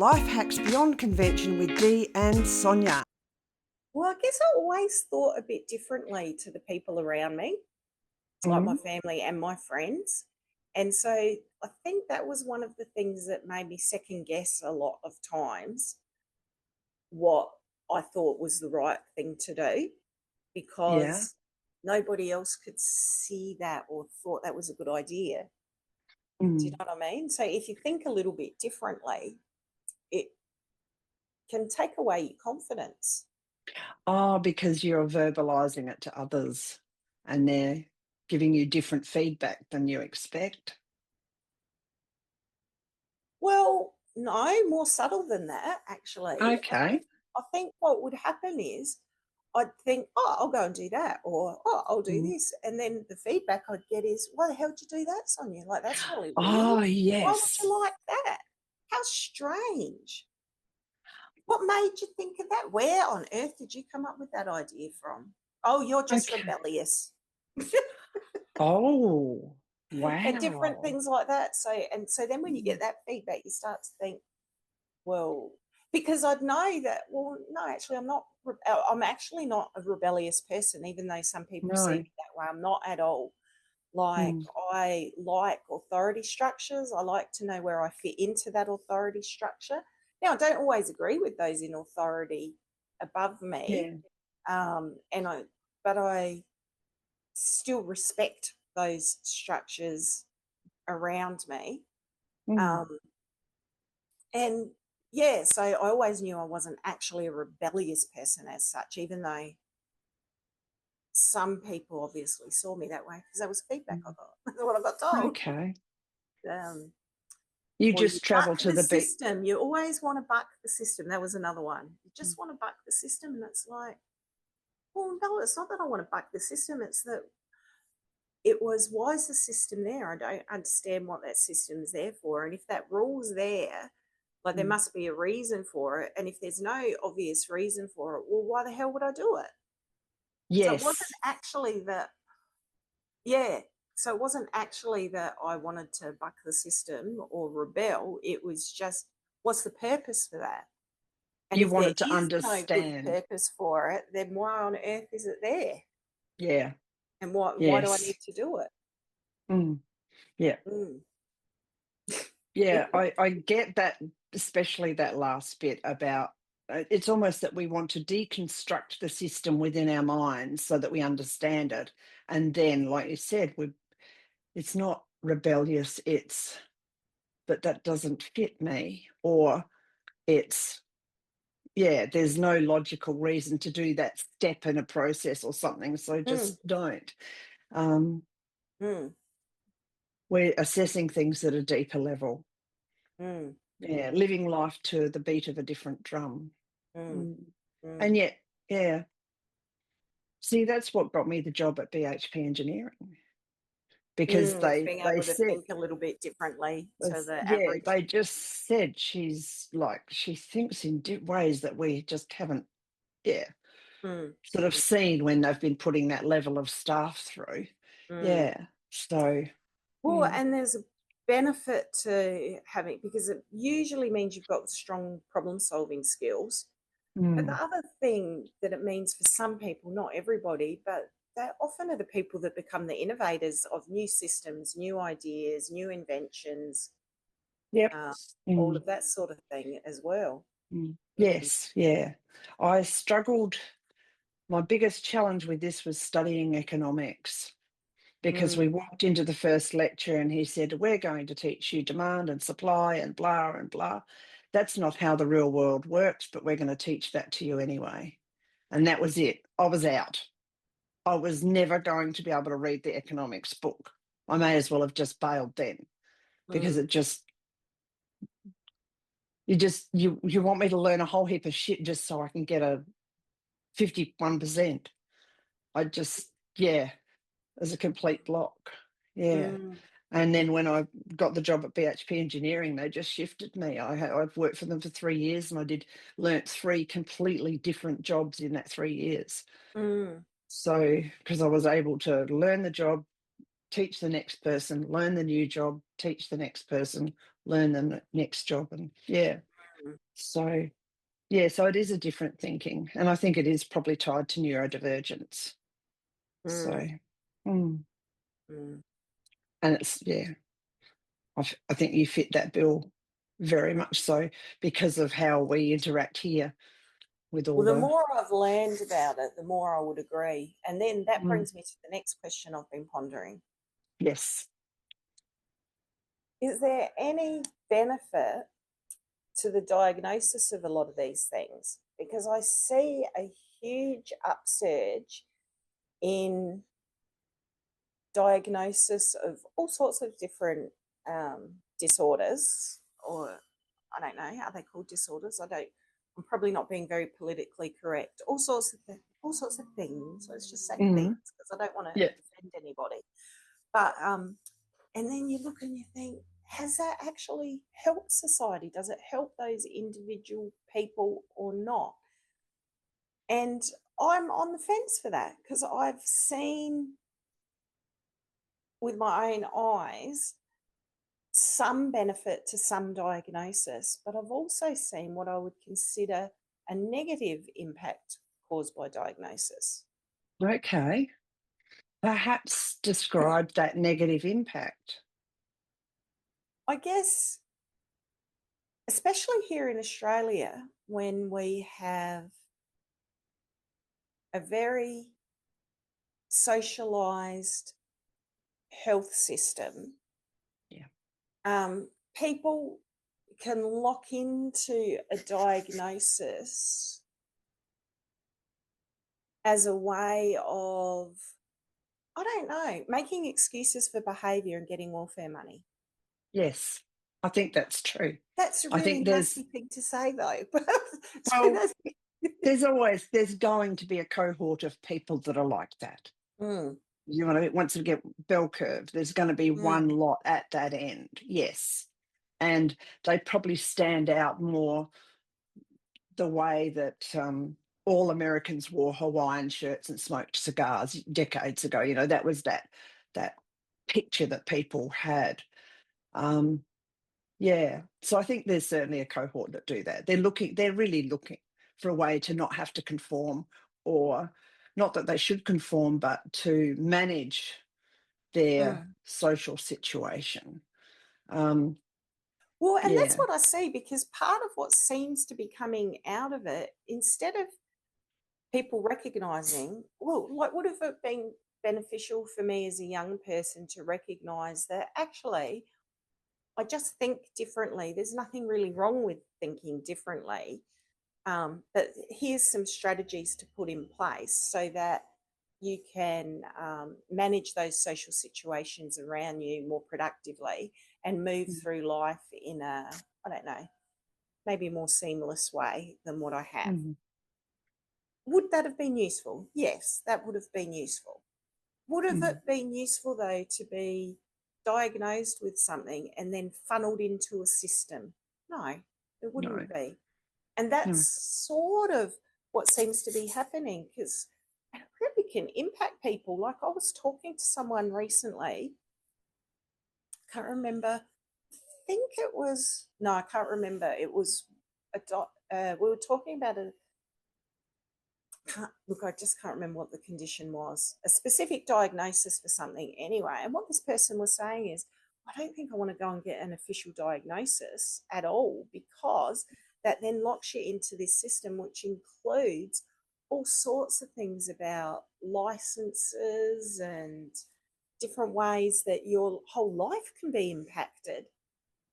Life Hacks Beyond Convention with Dee and Sonia. Well, I guess I always thought a bit differently to the people around me, like my Mm. family and my friends. And so I think that was one of the things that made me second guess a lot of times what I thought was the right thing to do Yeah. because nobody else could see that or thought that was a good idea. Do you Mm. know what I mean? So if you think a little bit differently, it can take away your confidence. Oh, because you're verbalizing it to others and they're giving you different feedback than you expect. Well, no, more subtle than that, actually. Okay. I think what would happen is I'd think, oh, I'll go and do that, or oh, I'll do Mm. this. And then the feedback I'd get is, why the hell did you do that, Sonia? Like, that's really weird. Oh, Why would you yes. like that? How strange. What made you think of that? Where on earth did you come up with that idea from? Oh, you're just Okay. rebellious. Oh, And different wow. things like that. So then when you get Mm. that feedback, you start to think, well, because I'd know that, well, no, actually, I'm actually not a rebellious person, even though some people see No. me that way. I'm not at all. Like, Mm. I like authority structures. I like to know where I fit into that authority structure. Now, I don't always agree with those in authority above me, Yeah. um, and I, but I still respect those structures around me. Mm. Um, And yeah, so I always knew I wasn't actually a rebellious person as such, even though some people obviously saw me that way because that was feedback I Mm. got. That's what I got told. Okay. Um, You or you just travel buck to the the beat. system. You always want to buck the system. That was another one. You Mm. just want to buck the system. And it's like, well, no, it's not that I want to buck the system. It's that it was, why is the system there? I don't understand what that system's there for. And if that rule's there, like there Mm. must be a reason for it. And if there's no obvious reason for it, well, why the hell would I do it? So it wasn't Yes. actually that, yeah. So it wasn't actually that I wanted to buck the system or rebel. It was just, what's the purpose for that? And You if there wanted to is no good understand. purpose for it, then why on earth is it there? Yeah. And why do I Yes. need to do it? Mm. Yeah. Mm. Yeah, I get that, especially that last bit about it's almost that we want to deconstruct the system within our minds so that we understand it. And then, like you said, it's not rebellious, it's but that doesn't fit me, or it's yeah, there's no logical reason to do that step in a process or something. So Mm. just don't. Um, Mm. we're assessing things at a deeper level. Mm. Yeah, living life to the beat of a different drum. Mm. Mm. Mm. And yet, yeah, see, that's what got me the job at BHP Engineering because It's being they able to said, think a little bit differently to the yeah, average. they just said she's like she thinks in ways that we just haven't, yeah, Mm. sort of seen when they've been putting that level of staff through. Mm. Yeah, so Well, yeah, and there's a benefit to having, because it usually means you've got strong problem solving skills. But the mm, other thing that it means for some people, not everybody, but they often are the people that become the innovators of new systems, new ideas, new inventions, yep, uh, all mm, of that sort of thing as well. Mm. yes, yeah. I struggled. My biggest challenge with this was studying economics because we Mm. walked into the first lecture and he said, we're going to teach you demand and supply and blah and blah. That's not how the real world works, but we're going to teach that to you anyway. And that was it. I was out. I was never going to be able to read the economics book. I may as well have just bailed then because Mm. it just, you want me to learn a whole heap of shit just so I can get a 51%. I just, yeah, as a complete block. Yeah. Mm. And then when I got the job at BHP Engineering, they just shifted me. I've worked for them for 3 years and learnt three completely different jobs in that 3 years. Mm. So, because I was able to learn the job, teach the next person, learn the new job, teach the next person, learn the next job. And yeah. Mm, So, yeah, so it is a different thinking. And I think it is probably tied to neurodivergence. So, mm, mm, mm. and it's, yeah, I think you fit that bill very much so because of how we interact here with all Well, the the, more I've learned about it, the more I would agree. And then that mm, brings me to the next question I've been pondering. yes, Is there any benefit to the diagnosis of a lot of these things? Because I see a huge upsurge in diagnosis of all sorts of different disorders, or I don't know, are they called disorders? I don't. I'm probably not being very politically correct. All sorts of things. Let's just say things mm, because I don't want to yeah, offend anybody. But and then you look and you think, has that actually helped society? Does it help those individual people or not? And I'm on the fence for that because I've seen with my own eyes some benefit to some diagnosis, but I've also seen what I would consider a negative impact caused by diagnosis. okay. Perhaps describe that negative impact. I guess, especially here in Australia, when we have a very socialised health system, Yeah. people can lock into a diagnosis as a way of, I don't know, making excuses for behaviour and getting welfare money. Yes, I think that's true. That's a I really think nasty thing to say, though. well, there's going to be a cohort of people that are like that. Mm, You know, once you get bell curve, there's going to be one mm, lot at that end. Yes. And they probably stand out more the way that all Americans wore Hawaiian shirts and smoked cigars decades ago. You know, that was that picture that people had. Um, Yeah. So I think there's certainly a cohort that do that. They're really looking for a way to not have to conform, or not that they should conform, but to manage their mm. social situation. Um, Well, and that's yeah. what I see because part of what seems to be coming out of it, instead of people recognizing, well, like, would have it been beneficial for me as a young person to recognize that actually I just think differently? There's nothing really wrong with thinking differently. But here's some strategies to put in place so that you can manage those social situations around you more productively and move Mm, through life in a, I don't know, maybe a more seamless way than what I have. mm, Would that have been useful? Yes, that would have been useful. Would have mm. it been useful, though, to be diagnosed with something and then funneled into a system? No, it No, wouldn't be. And that's no. sort of what seems to be happening because it really can impact people. Like I was talking to someone recently, can't remember, I think it was, no, I can't remember. It was we were talking about a, look, I just can't remember what the condition was, a specific diagnosis for something anyway. And what this person was saying is, I don't think I want to go and get an official diagnosis at all because that then locks you into this system, which includes all sorts of things about licenses and different ways that your whole life can be impacted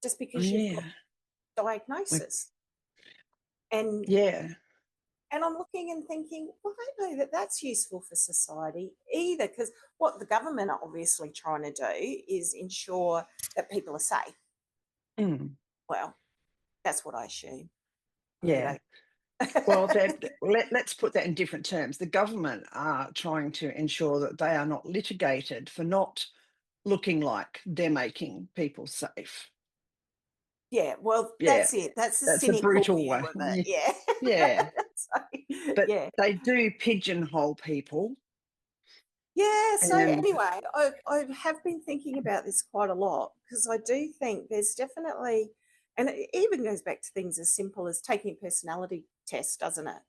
just Oh, because you've got yeah. Like, diagnosis. And yeah. And I'm looking and thinking, well, I don't know that that's useful for society either, because what the government are obviously trying to do is ensure that people are safe. Mm, Well, that's what I assume. I really yeah. don't. Well, let's put that in different terms. The government are trying to ensure that they are not litigated for not looking like they're making people safe. Yeah, well, Yeah, that's it. That's the that's a cynical brutal view way. of it. Yeah. Yeah, So, but yeah. they do pigeonhole people, Yeah, so and anyway, I have been thinking about this quite a lot because I do think there's definitely, And it even goes back to things as simple as taking a personality test, doesn't it?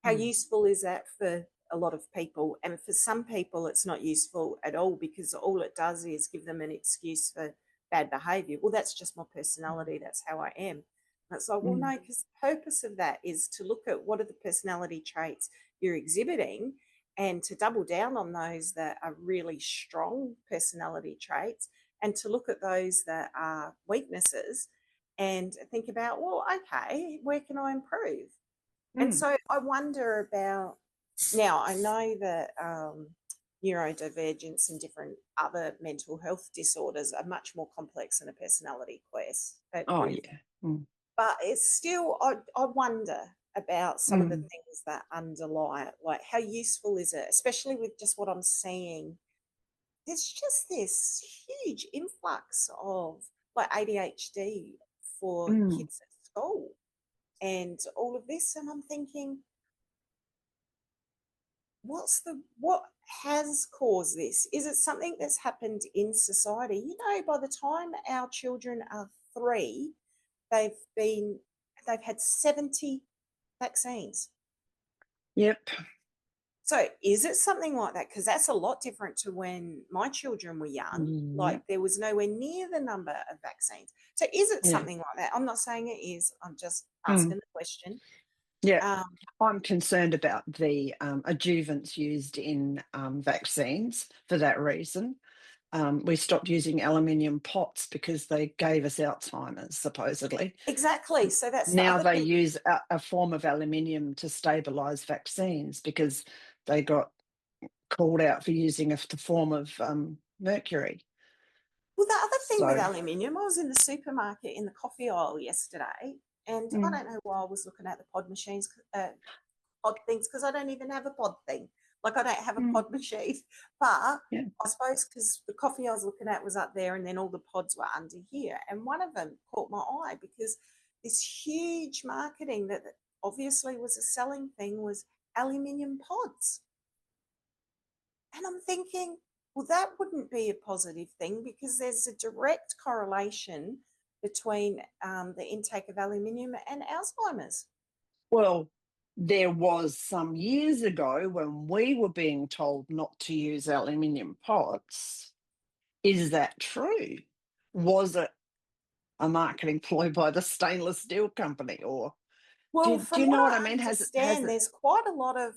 How Mm. useful is that for a lot of people? And for some people, it's not useful at all because all it does is give them an excuse for bad behavior. Well, that's just my personality. That's how I am. And it's like, well, Mm. no, because the purpose of that is to look at what are the personality traits you're exhibiting and to double down on those that are really strong personality traits and to look at those that are weaknesses and think about, well, okay, where can I improve? And Mm. so I wonder about now, I know that neurodivergence and different other mental health disorders are much more complex than a personality quest, Oh, quiz. yeah. Mm. But it's still, I wonder about some of the Mm. things that underlie it. Like, how useful is it, especially with just what I'm seeing? There's just this huge influx of like ADHD for Mm. kids at school and all of this. And I'm thinking, what has caused this? Is it something that's happened in society? You know, by the time our children are 3, they've been they've had 70 vaccines. Yep. So is it something like that? Because that's a lot different to when my children were young. Like, Yep. there was nowhere near the number of vaccines. So is it Yeah. something like that? I'm not saying it is. I'm just Mm. asking the question. Yeah. Um, I'm concerned about the adjuvants used in vaccines for that reason. We stopped using aluminium pots because they gave us Alzheimer's, supposedly. exactly. So that's the Now other they thing. use a form of aluminium to stabilise vaccines because they got called out for using the form of mercury. Well, the other thing with So, aluminium, I was in the supermarket in the coffee aisle yesterday, and I mm, don't know why I was looking at the pod machines, pod things, because I don't even have a pod thing. Like, I don't have a mm, pod machine, but yeah. I suppose because the coffee I was looking at was up there, and then all the pods were under here, and one of them caught my eye because this huge marketing that obviously was a selling thing was aluminium pods. And I'm thinking, well, that wouldn't be a positive thing because there's a direct correlation between the intake of aluminium and Alzheimer's. Well, there was some years ago when we were being told not to use aluminium pots. Is that true? Was it a marketing ploy by the stainless steel company, or Well, do from you what know what I I mean? Has understand, it? there's quite a lot of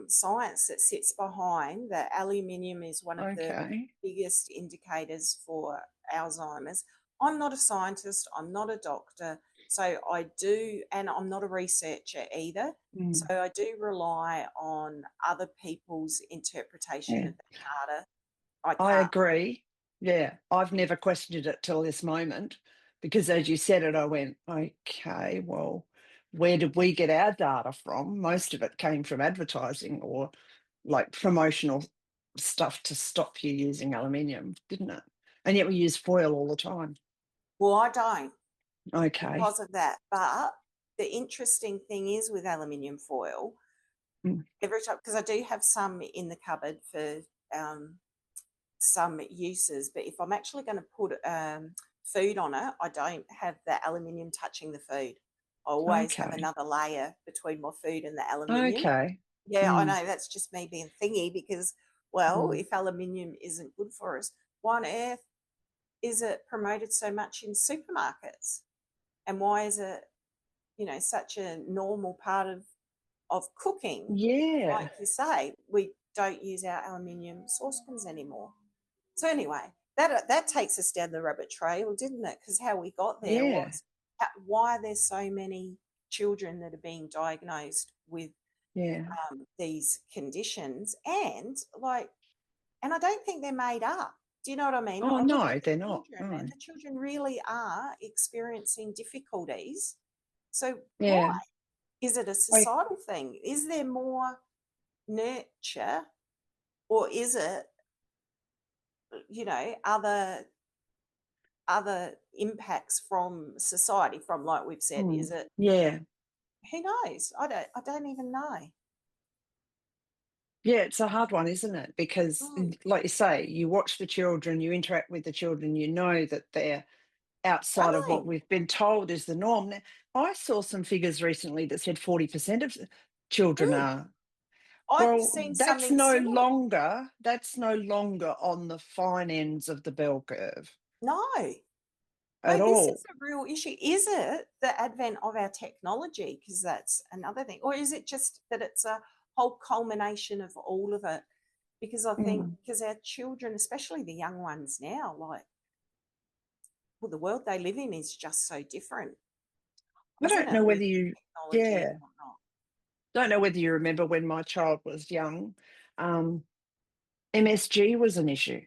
science that sits behind that aluminium is one of the Okay. biggest indicators for Alzheimer's. I'm not a scientist, I'm not a doctor, so I do, and I'm not a researcher either. Mm, So I do rely on other people's interpretation yeah. of the data. I I can't. agree. Yeah, I've never questioned it till this moment because as you said it, I went, okay, well, where did we get our data from? Most of it came from advertising or like promotional stuff to stop you using aluminium, didn't it? And yet we use foil all the time. Well, I don't Okay. because of that. But the interesting thing is with aluminium foil, Mm, every time, because I do have some in the cupboard for um, some uses, but if I'm actually going to put food on it, I don't have the aluminium touching the food. I always have okay. another layer between my food and the aluminium. Okay. Yeah, I Mm, know that's just me being thingy because, well, mm. if aluminium isn't good for us, why on earth is it promoted so much in supermarkets? And why is it, such a normal part of cooking? Yeah. Like you say, we don't use our aluminium saucepans anymore. So anyway, that takes us down the rabbit trail, didn't it? Because how we got there Yeah. was why there's so many children that are being diagnosed with Yeah. these conditions, and and I don't think they're made up. Do you know what I mean? Oh I look no, at the they're not. children, No. and the children really are experiencing difficulties. So why? Yeah. Is it a I societal thing? Is there more nurture, or is it, other impacts from society, from, like we've said, is mm, it, yeah. who knows? I don't even know. Yeah, it's a hard one, isn't it? Because, Mm. like you say, you watch the children, you interact with the children, you know that they're outside of what Right. we've been told is the norm. Now, I saw some figures recently that said 40% of children Mm. are. I've Well, seen something similar. that's no longer on the fine ends of the bell curve No. at No, this is all. a real issue. Is it the advent of our technology? Because that's another thing. Or is it just that it's a whole culmination of all of it? Because I think, Mm. because our children, especially the young ones now, like, well, the world they live in is just so different, I isn't don't it, know with whether you, technology and yeah, whatnot? don't know whether you remember when my child was young, MSG was an issue,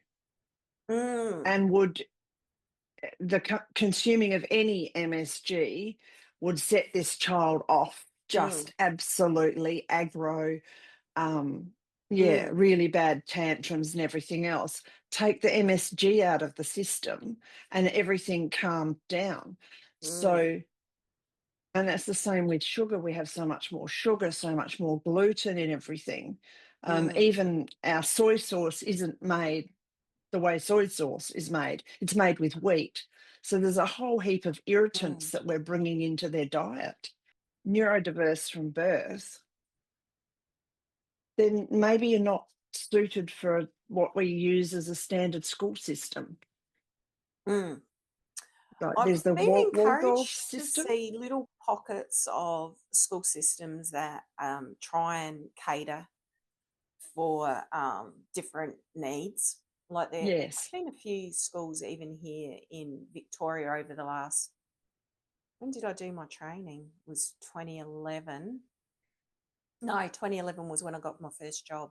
Mm, and would the consuming of any MSG would set this child off mm, just absolutely aggro, um, yeah, mm, really bad tantrums and everything else. Take the MSG out of the system and everything calmed down. mm, So, and that's the same with sugar. We have so much more sugar, so much more gluten in everything. mm, Even our soy sauce isn't made the way soy sauce is made. It's made with wheat. So there's a whole heap of mm, irritants that we're bringing into their diet. Neurodiverse from birth, then maybe you're not suited for what we use as a standard school system. mm. Like I've there's the been Waldorf encouraged to system. see little pockets of school systems that try and cater for different needs. Like there Yes. have been a few schools even here in Victoria over the last. When did I do my training? It was 2011. No, 2011 was when I got my first job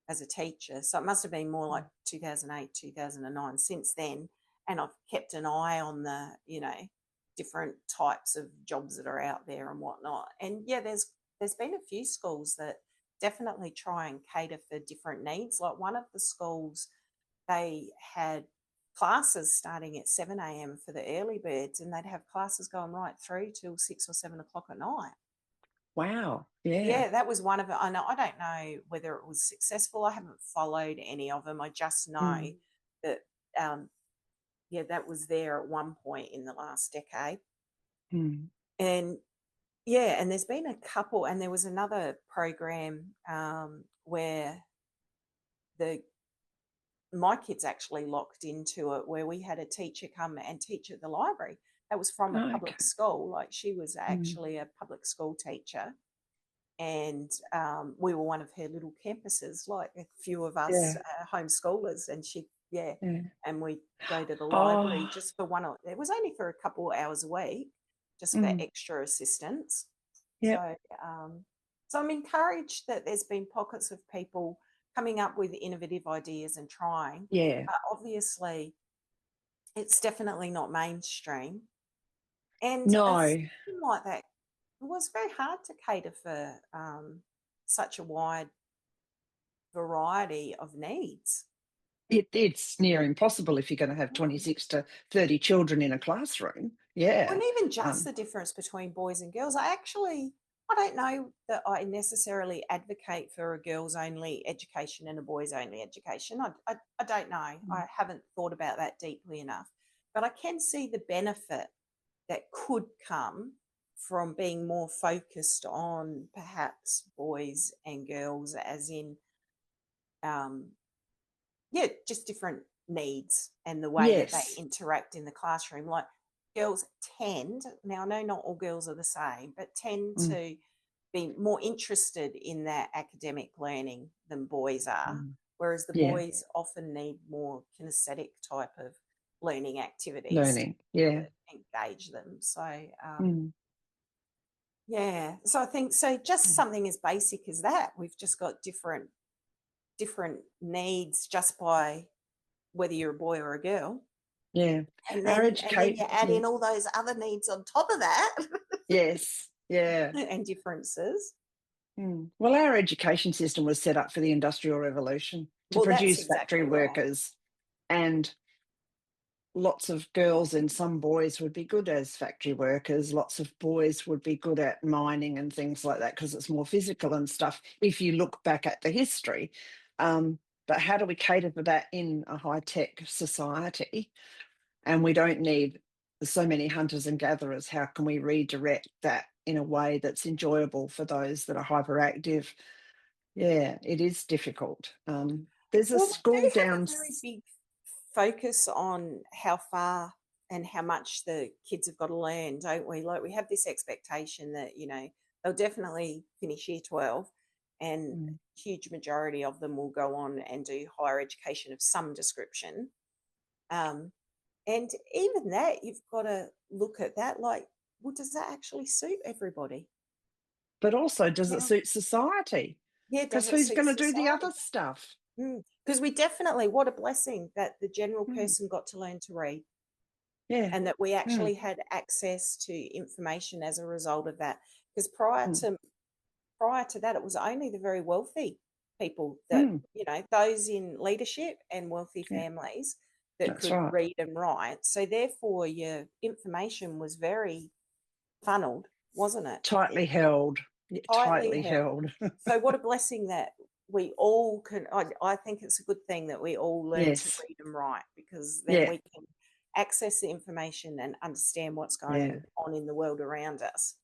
as a teacher. So it must have been more like 2008, 2009. Since then, and I've kept an eye on the, different types of jobs that are out there and whatnot. And yeah, there's been a few schools that definitely try and cater for different needs. Like one of the schools, they had classes starting at 7 a.m. for the early birds, and they'd have classes going right through till 6 or 7 o'clock at night. Wow. Yeah. Yeah, that was one of it. I know. I don't know whether it was successful. I haven't followed any of them. I just know Mm. that, yeah, that was there at one point in the last decade. Mm. And yeah, and there's been a couple, and there was another program where the my kids actually locked into it, where we had a teacher come and teach at the library. That was from a Okay. public school. Like she was Mm. actually a public school teacher, and we were one of her little campuses, like a few of us Yeah. homeschoolers, and she, yeah, Yeah. and we go to the library Oh. just for one. It was only for a couple of hours a week, just for Mm. extra assistance. Yep. So, so I'm encouraged that there's been pockets of people coming up with innovative ideas and trying. Yeah. Obviously, it's definitely not mainstream, and a No. system like that, it was very hard to cater for such a wide variety of needs. It's near impossible if you're going to have Mm. 26 to 30 children in a classroom. Well, Yeah. and even just Um, the difference between boys and girls, I don't know that I necessarily advocate for a girls only education and a boys only education. I don't know. mm, I haven't thought about that deeply enough. But I can see the benefit that could come from being more focused on perhaps boys and girls, as in um, yeah, just different needs and the way that they yes. interact in the classroom. Like girls tend, now I know not all girls are the same, but tend Mm, to be more interested in their academic learning than boys are, mm, whereas the yeah. boys often need more kinesthetic type of learning activities Learning. Yeah. to engage them. So, Mm, yeah, so I think so. Just mm, something as basic as that, we've just got different needs just by whether you're a boy or a girl, yeah. and Our then educate. you add Yeah. in all those other needs on top of that Yes. Yeah. and differences. Mm. Well, our education system was set up for the Industrial Revolution to Well, that's produce factory exactly right. workers, and lots of girls and some boys would be good as factory workers. Lots of boys would be good at mining and things like that because it's more physical and stuff if you look back at the history. But how do we cater for that in a high tech society? And we don't need there's so many hunters and gatherers. How can we redirect that in a way that's enjoyable for those that are hyperactive? Yeah, it is difficult. There's a Well, we school do have down. a very big focus on how far and how much the kids have got to learn, don't we? Like we have this expectation that, they'll definitely finish year 12 and Mm. huge majority of them will go on and do higher education of some description. Um, and even that, you've got to look at that like, well, does that actually suit everybody? But also, does it Now, suit society? yeah, does Because it who's suit going to do the society? other stuff? Because we definitely, what a blessing that the general Mm. person got to learn to read Yeah. and that we Mm. actually had access to information as a result of that. Because prior to that, it was only the very wealthy people that, Mm. those in leadership and wealthy Yeah, families that that's could right. read and write. So therefore, your information was very funneled, wasn't it? Tightly held. Yeah, Tightly tightly held. held. So what a blessing that we all can. I think it's a good thing that we all learn to Yes. read and write because then Yeah. we can access the information and understand what's Yeah. going on in the world around us.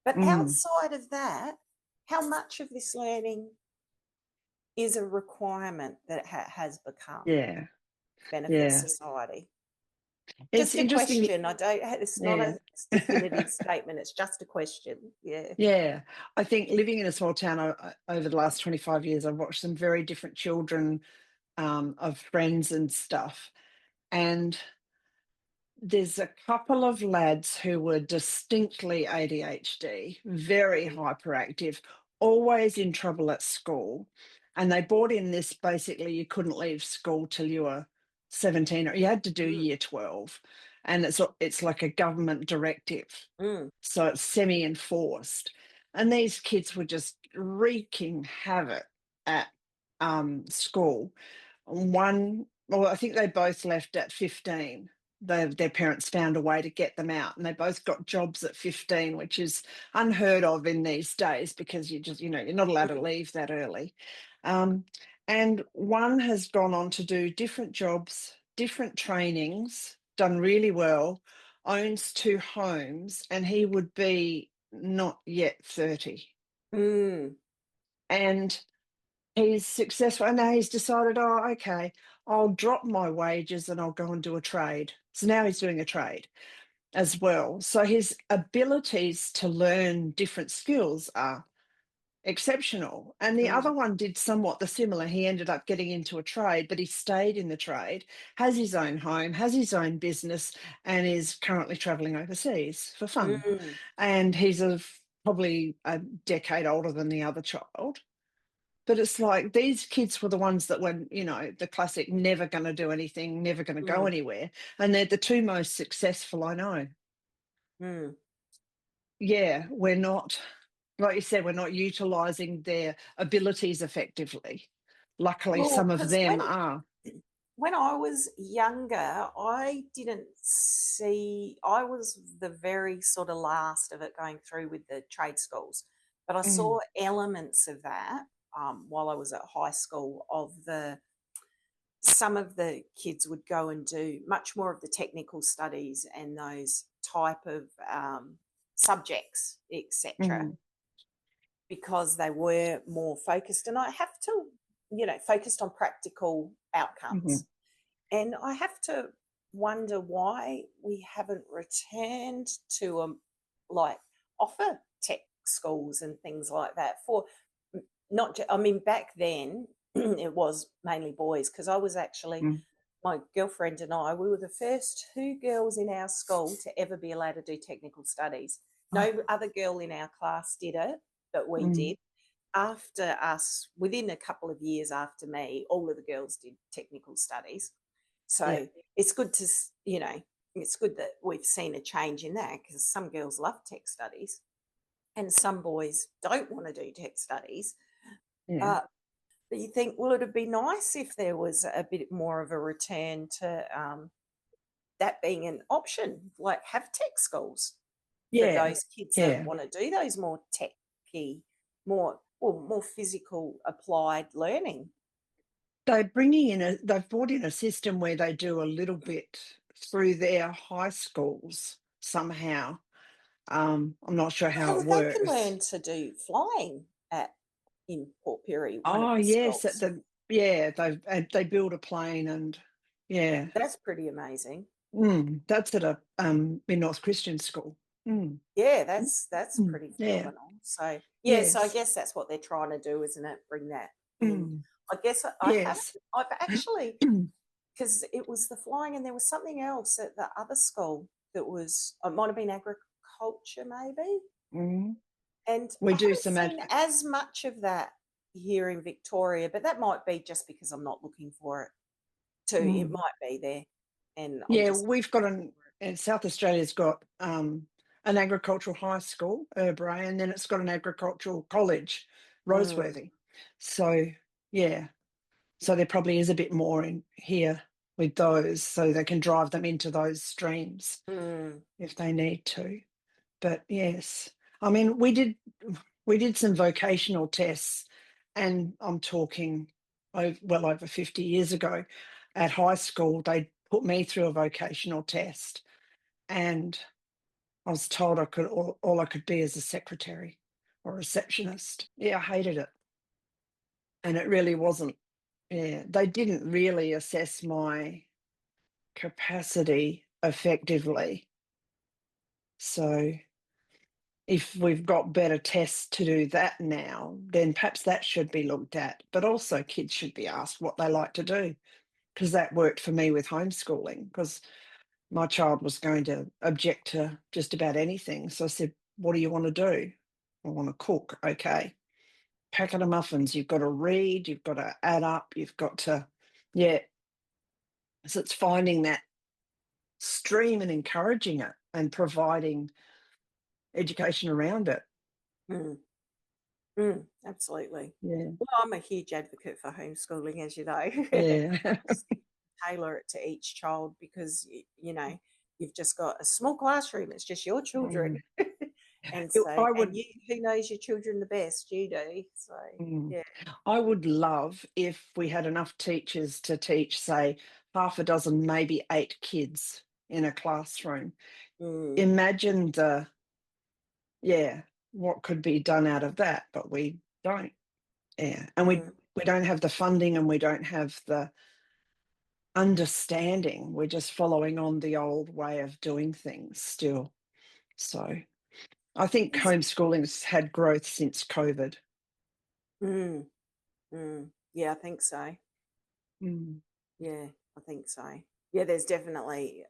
But Mm. outside of that, how much of this learning is a requirement that has become Yeah. benefit Yeah. society? It's Just a interesting. question. I don't. It's not Yeah. a definitive statement. It's just a question. Yeah. Yeah. I think living in a small town over the last 25 years, I've watched some very different children, of friends and stuff. And there's a couple of lads who were distinctly ADHD, very Mm, hyperactive, always in trouble at school. And they brought in this, basically, you couldn't leave school till you were 17, or you had to do mm, year 12. And it's like a government directive. mm, So it's semi enforced. And these kids were just wreaking havoc at school. One, well, I think they both left at 15. Their parents found a way to get them out, and they both got jobs at 15, which is unheard of in these days because you're not allowed to mm, leave that early. Um, and one has gone on to do different jobs, different trainings, done really well, owns two homes, and he would be not yet 30. mm, And he's successful, and now he's decided, oh, okay, I'll drop my wages and I'll go and do a trade. So now he's doing a trade as well. So his abilities to learn different skills are exceptional. And the mm, other one did somewhat the similar. He ended up getting into a trade, but he stayed in the trade, has his own home, has his own business, and is currently traveling overseas for fun. mm, And he's probably a decade older than the other child. But it's like these kids were the ones that were, the classic never going to do anything, never going to go mm, anywhere. And they're the two most successful I know. mm. Yeah, we're not, like you said, we're not utilizing their abilities effectively. Luckily, Well, some of because them when are. when I was younger, I was the very sort of last of it going through with the trade schools, but I Mm, saw elements of that while I was at high school. Some of the kids would go and do much more of the technical studies and those type of subjects, etc., mm, because they were more focused. And I have to, focused on practical mhm, outcomes. And I have to wonder why we haven't returned to like offer tech schools and things like that for not. I mean, back then it was mainly boys because I was actually mm. my girlfriend and I. We were the first two girls in our school to ever be allowed to do technical studies. Oh, No other girl in our class did it, but we mm, did. After us, within a couple of years after me, all of the girls did technical studies. yeah, So it's good to, it's good that we've seen a change in that because some girls love tech studies and some boys don't want to do tech studies. yeah, Uh, but you think, well, it'd be nice if there was a bit more of a return to that being an option, like have tech schools for yeah, those kids that yeah. want to do those more techy, more physical applied learning. They've brought in a system where they do a little bit. through their high schools somehow. I'm not sure how Well, it they can works. learn to do flying in Port Pirie, one of Oh the yes, schools. they build a plane and yeah, That's pretty amazing. that's at a in North Christian school. Mm, Yeah, that's mm, pretty yeah, phenomenal. So yeah, so I yes, guess that's what they're trying to do, isn't it? Bring that in. mm, I guess I haven't. yes. I've actually, because it was the flying, and there was something else at the other school that was. It might have been agriculture, maybe. Mm. And We I do haven't some seen as much of that here in Victoria, but that might be just because I'm not looking for it too. It mm. might be there, and I'm Yeah, just not we've got looking for it. in South Australia's got an agricultural high school, Urbray, and then it's got an agricultural college, Mm, Roseworthy. So yeah, so there probably is a bit more in here with those, so they can drive them into those streams mm, if they need to. But yes, I mean we did some vocational tests, and I'm talking well over 50 years ago. At high school, they put me through a vocational test, and I was told all I could be is a secretary or receptionist. Yeah, I hated it, and it really wasn't. Yeah, they didn't really assess my capacity effectively. So if we've got better tests to do that now, then perhaps that should be looked at. But also, kids should be asked what they like to do, because that worked for me with homeschooling. Because my child was going to object to just about anything. So I said, "What do you want to do?" "I want to cook." "Okay. Packet of muffins. You've got to read, you've got to add up, you've got to, yeah." So it's finding that stream and encouraging it and providing education around it. mm, absolutely. Yeah. Well, I'm a huge advocate for homeschooling, as you know. Yeah. Just tailor it to each child because you know you've just got a small classroom. It's just your children, Mm. and It- so I and would you who knows your children the best? You do. So mm, yeah. I would love if we had enough teachers to teach, say, half a dozen, maybe 8 kids in a classroom. Mm, Imagine yeah, what could be done out of that, but we don't. Yeah, and mm. we don't have the funding, and we don't have the understanding. We're just following on the old way of doing things still. So I think Yes. homeschooling's had growth since COVID. Mm, yeah, I think so. Mm. Yeah, I think so. Yeah, there's definitely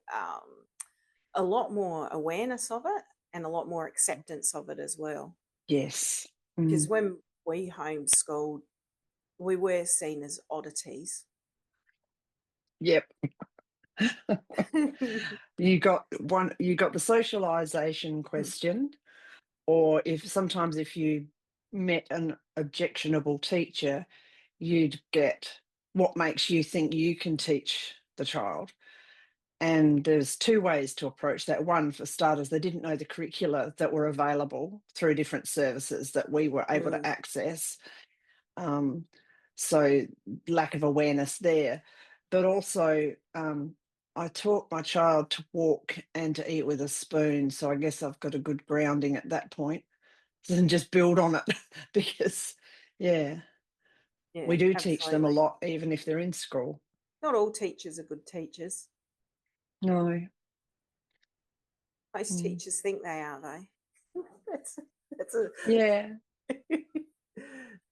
a lot more awareness of it and a lot more acceptance of it as well. Yes. Because Mm. when we homeschooled, we were seen as oddities. Yep. You got the socialization question, or if you met an objectionable teacher, you'd get what makes you think you can teach the child. And there's two ways to approach that. One, for starters, they didn't know the curricula that were available through different services that we were able to Mm, access. Um, so lack of awareness there. But also, I taught my child to walk and to eat with a spoon. So I guess I've got a good grounding at that point and just build on it because, yeah, we yeah, do teach them a absolutely. lot, even if they're in school. Not all teachers are good teachers. No. Most Mm. teachers think they are, though. that's that's a Yeah.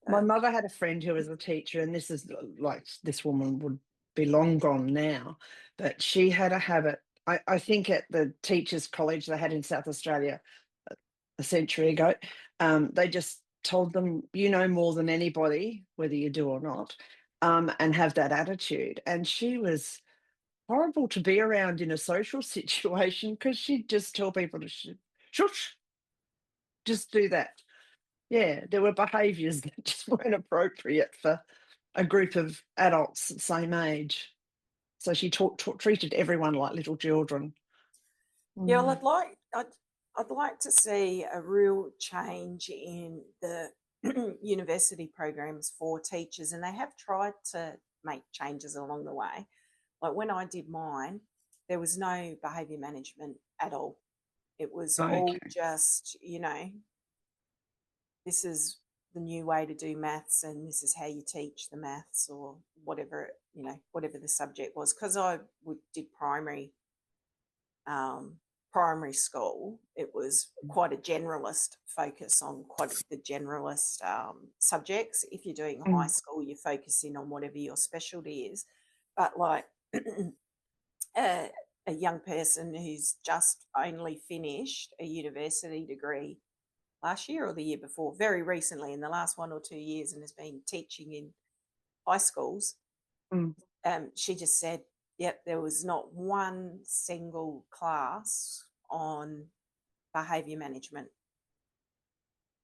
My uh, mother had a friend who was a teacher, and this is like this woman would be long gone now, but she had a habit. I think at the teachers' college they had in South Australia a century ago, they just told them, you know more than anybody, whether you do or not, and have that attitude. And she was horrible to be around in a social situation because she'd just tell people to shush, just do that. Yeah, there were behaviours that just weren't appropriate for a group of adults the same age. So she treated everyone like little children. yeah. Well, Mm. I'd like to see a real change in the university programs for teachers, and they have tried to make changes along the way. Like when I did mine, there was no behaviour management at all. It was all Okay. just, this is the new way to do maths and this is how you teach the maths or whatever, whatever the subject was. Because did um, primary school, it was quite a generalist focus on quite the generalist subjects. If you're doing high Mm, school, you're focusing on whatever your specialty is. But like a, a young person who's just only finished a university degree last year or the year before, very recently in the last 1 or 2 years, and has been teaching in high schools, mm, she just said, yep, there was not one single class on behaviour management.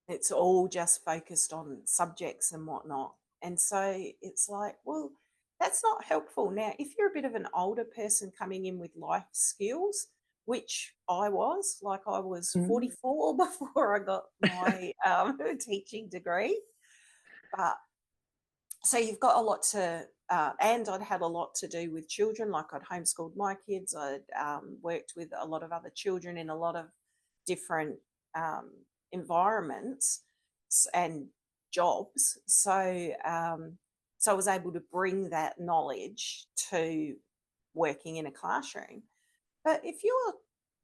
It's all just focused on subjects and whatnot. And so it's like, well, that's not helpful. Now, if you're a bit of an older person coming in with life skills, which I was, like I was mm. 44 before I got my teaching degree. But so you've got a lot to, and I'd had a lot to do with children. Like I'd homeschooled my kids. I'd worked with a lot of other children in a lot of different um, environments and jobs. So I was able to bring that knowledge to working in a classroom. But if you're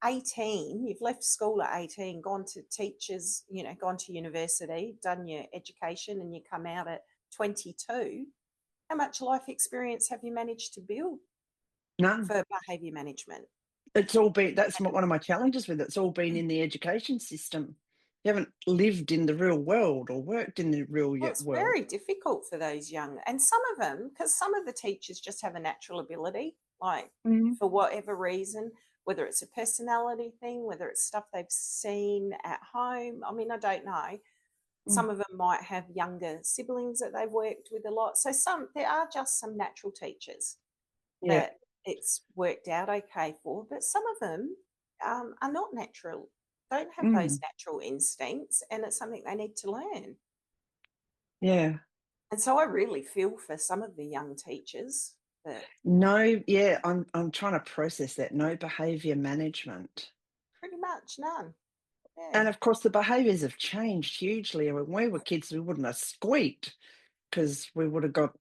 18, you've left school at 18, gone to teachers, gone to university, done your education, and you come out at 22, how much life experience have you managed to build None. for behaviour management? It's all been, that's one of my challenges with it. It's all been in the education system. You haven't lived in the real world or worked in the real Well, it's world. very difficult for those young, and some of them, because some of the teachers just have a natural ability, like Mm, for whatever reason, whether it's a personality thing, whether it's stuff they've seen at home. I mean, I don't know. mm, Some of them might have younger siblings that they've worked with a lot. So there are just some natural teachers yeah. that it's worked out okay for, but some of them are not natural, don't have those Mm, natural instincts, and it's something they need to learn. yeah. And so I really feel for some of the young teachers that No, yeah, I'm trying to process that. No behavior management. pretty much none. Yeah. And of course, the behaviors have changed hugely. When we were kids, we wouldn't have squeaked because we would have got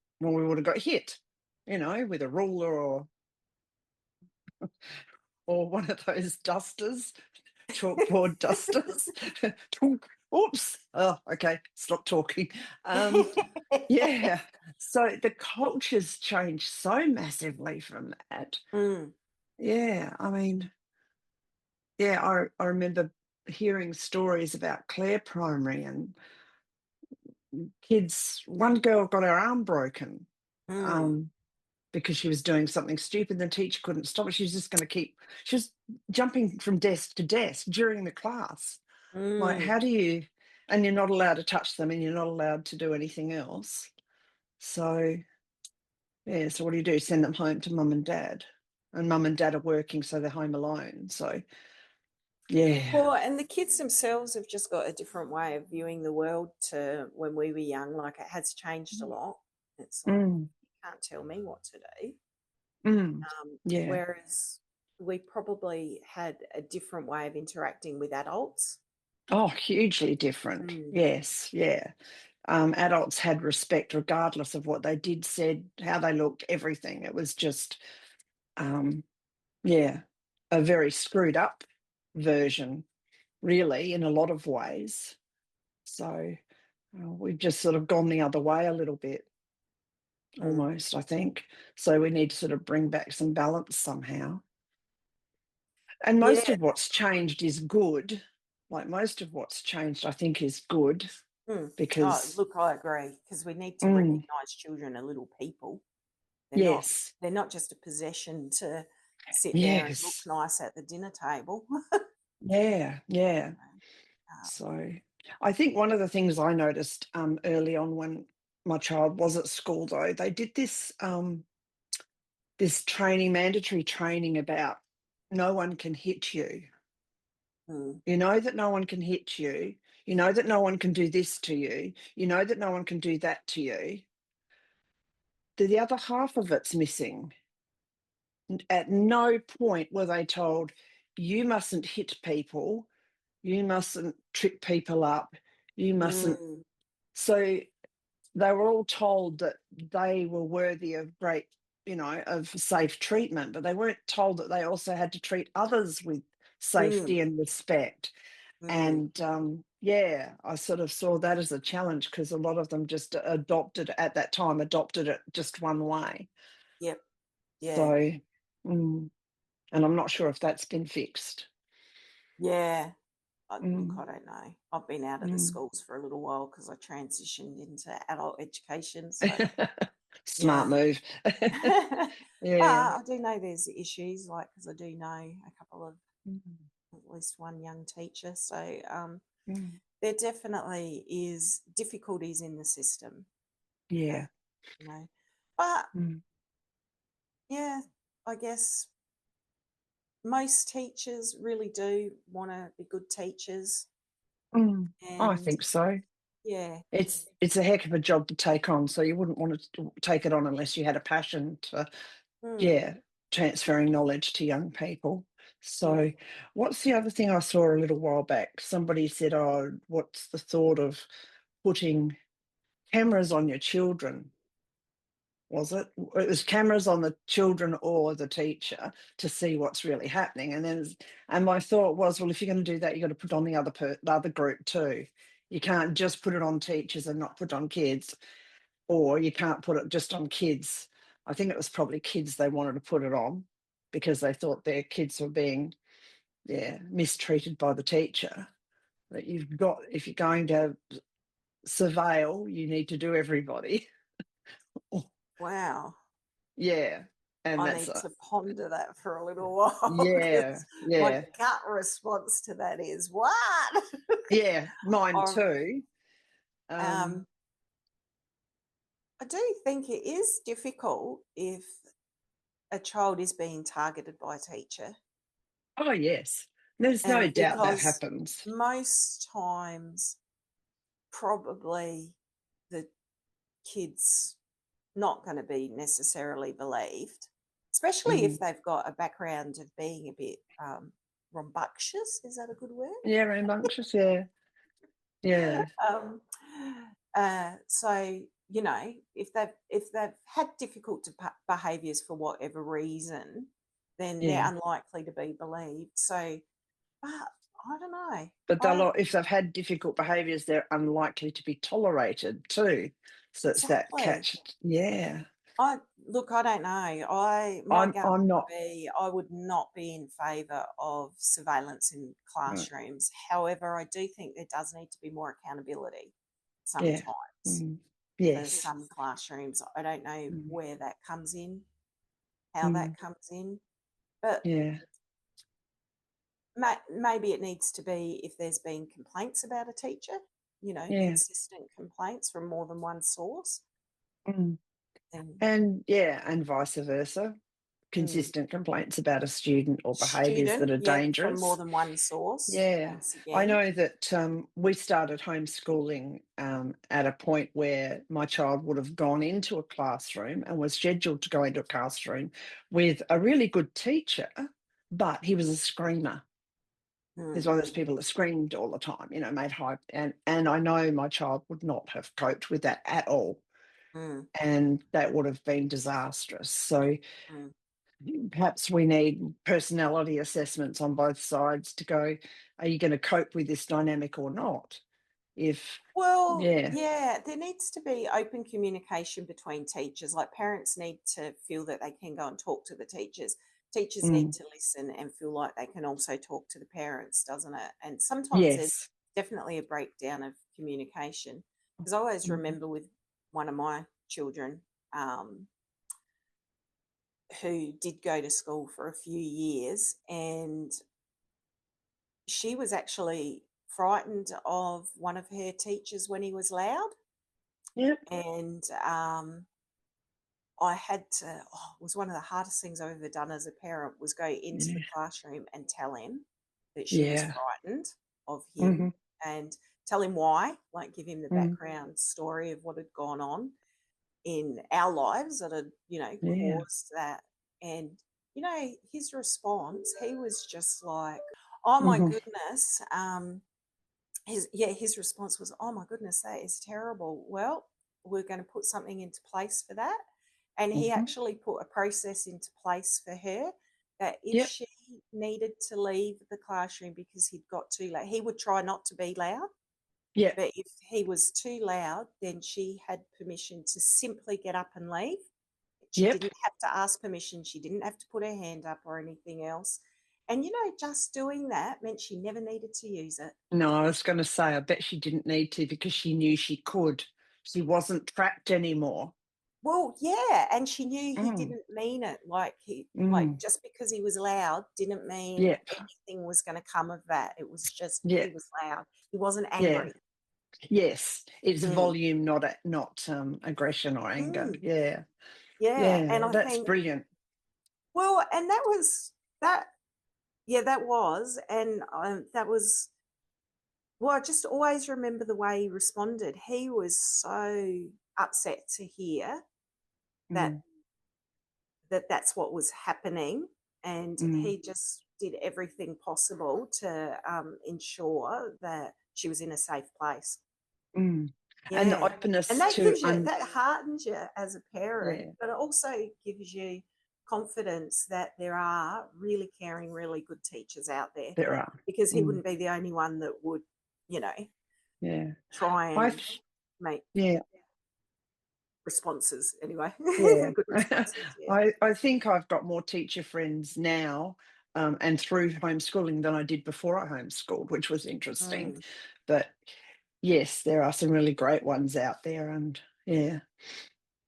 hit, with a ruler or one of those dusters, chalkboard dusters. Tonk. Oops. Oh, okay. Stop talking. Um, yeah. So the culture's changed so massively from that. Mm, Yeah. I mean, yeah, I remember hearing stories about Clare Primary and kids. One girl got her arm broken mm, um, because she was doing something stupid. The teacher couldn't stop it. She was just going to she was jumping from desk to desk during the class. Like, mm. how do you, and you're not allowed to touch them and you're not allowed to do anything else. So, yeah, so what do? Send them home to mum and dad. And mum and dad are working, so they're home alone. So, yeah. Well, and the kids themselves have just got a different way of viewing the world to when we were young. Like it has changed a lot. It's like, Mm, you can't tell me what to do. mm, yeah. Whereas we probably had a different way of interacting with adults. Oh, hugely different. Mm, Yes, yeah. Adults had respect regardless of what they did, said, how they looked, everything. It was just, um, yeah, a very screwed up version, really, in a lot of ways. So we've just sort of gone the other way a little bit, mm. almost, I think. So we need to sort of bring back some balance somehow. And most Yeah. of what's changed is good. Like most of what's changed, I think, is good Mm. Oh, because, look, I agree because we need to mm, recognise children are little people. They're not. yes, They're not just a possession to sit there and look yes, nice at the dinner table. yeah, yeah. So I think one of the things I noticed early on when my child was at school, though, they did this training, mandatory training about no one can hit you. Mm, You know that no one can hit you. You know that no one can do this to you. You know that no one can do that to you. The other half of it's missing. at no point were they told, you mustn't hit people, you mustn't trip people up, you mustn't. Mm, So they were all told that they were worthy of great, of safe treatment, but they weren't told that they also had to treat others with mm, safety and respect. mm. And yeah, I sort of saw that as a challenge because a lot of them just adopted it just one way. Yep. Yeah. So, mm, and I'm not sure if that's been fixed. Yeah. Look, Mm, I don't know. I've been out of the mm. schools for a little while because I transitioned into adult education. So, Smart yeah. move. But Yeah. I do know there's issues, like, because I do know a couple of, Mm, at least one young teacher. So, mm, there definitely is difficulties in the system that, yeah. you know, but Mm, yeah, I guess most teachers really do want to be good teachers. mm. I And think so. yeah, It's a heck of a job to take on, so you wouldn't want to take it on unless you had a passion to, mm, yeah, transferring knowledge to young people. yeah, So, what's the other thing I saw a little while back? Somebody said, "Oh, what's the thought of putting cameras on your children?" Was it? It was cameras on the children or the teacher to see what's really happening. And my thought was, well, if you're going to do that, you've got to put on the other group too. You can't just put it on teachers and not put on kids, or you can't put it just on kids. I think it was probably kids they wanted to put it on because they thought their kids were being, yeah, mistreated by the teacher. That you've got, if you're going to surveil, you need to do everybody. wow. Yeah, and I that's need a, to ponder that for a little while yeah, because my yeah, gut response to that is what? yeah, mine Or, too. Um, um, I do think it is difficult if a child is being targeted by a teacher, oh yes, there's no and doubt that because happens. most times probably the kids not going to be necessarily believed, especially if Mm. they've got a background of being a bit rambunctious. Is that a good word? Yeah, rambunctious. Yeah, yeah, um, so if they've had difficult behaviours for whatever reason, then they're yeah. unlikely to be believed. So, but I don't know. But I if they've had difficult behaviours, they're unlikely to be tolerated too. So it's that exactly. catch. Yeah, I look. I don't know. My gut I'm would not. be I would not be in favour of surveillance in No, classrooms. However, I do think there does need to be more accountability yeah, sometimes mm, for yes, some classrooms. I don't know mm, where that comes in, how mm, that comes in, but yeah, maybe it needs to be if there's been complaints about a teacher, yeah. consistent complaints from more than one source, Mm. then And yeah, and vice versa. mm, Consistent complaints about a student or behaviours that student, are yeah, from more dangerous. than one source, Yeah, once I again. know that we started homeschooling at a point where my child would have gone into a classroom and was scheduled to go into a classroom with a really good teacher, but he was a screamer. He's Mm, one of those people that screamed all the time, made high, and I know my child would not have coped with that at all, mm, and that would have been disastrous. So mm. perhaps we need personality assessments on both sides to go, are you going to cope with this dynamic or not? If, Well, yeah, yeah, there needs to be open communication between teachers. Like, parents need to feel that they can go and talk to the teachers. Teachers need mm, to listen and feel like they can also talk to the parents, doesn't it? And sometimes there's yes, definitely a breakdown of communication. Because I always mm, remember with one of my children, um, who did go to school for a few years, and she was actually frightened of one of her teachers when he was loud. yep, And I had to, it was one of the hardest things I've ever done as a parent, was go into the yeah, classroom and tell him that she was yeah, frightened of him, hmm, and tell him why, like give him the mm, background story of what had gone on in our lives that had, yeah, caused that. And his response, he was just like, "Oh my Mhm, goodness." His response was, "Oh my goodness, that is terrible." Well, we're going to put something into place for that. And he mhm. actually put a process into place for her that if Yep, she needed to leave the classroom because he'd got too loud, he would try not to be loud. yep, But if he was too loud, then she had permission to simply get up and leave. She yep. didn't have to ask permission. She didn't have to put her hand up or anything else. And, just doing that meant she never needed to use it. No, I was gonna say, I bet she didn't need to because she knew she could. She wasn't trapped anymore. Well, yeah, and she knew he Mm, didn't mean it. Like mm. just because he was loud didn't mean Yep, anything was going to come of that. It was just he yep, was loud. He wasn't yeah. angry. Yes, it's Mm. volume, not aggression or anger. Mm. Yeah, Yeah, and yeah, I that's think, brilliant. well, and that was that. Yeah, that was, and that was. Well, I just always remember the way he responded. He was so upset to hear that Mm, that's what was happening, and mm, he just did everything possible to ensure that she was in a safe place. mm. And the Yeah, and openness that to gives you that heartens you as a parent, yeah, but it also gives you confidence that there are really caring, really good teachers out there, there are. because he Mm, wouldn't be the only one that would, you know, yeah. try I and th make yeah, responses anyway, yeah. good responses. Yeah. I think I've got more teacher friends now, and through homeschooling than I did before I homeschooled, which was interesting. Mm, But yes, there are some really great ones out there, and yeah,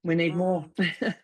we need more. mm.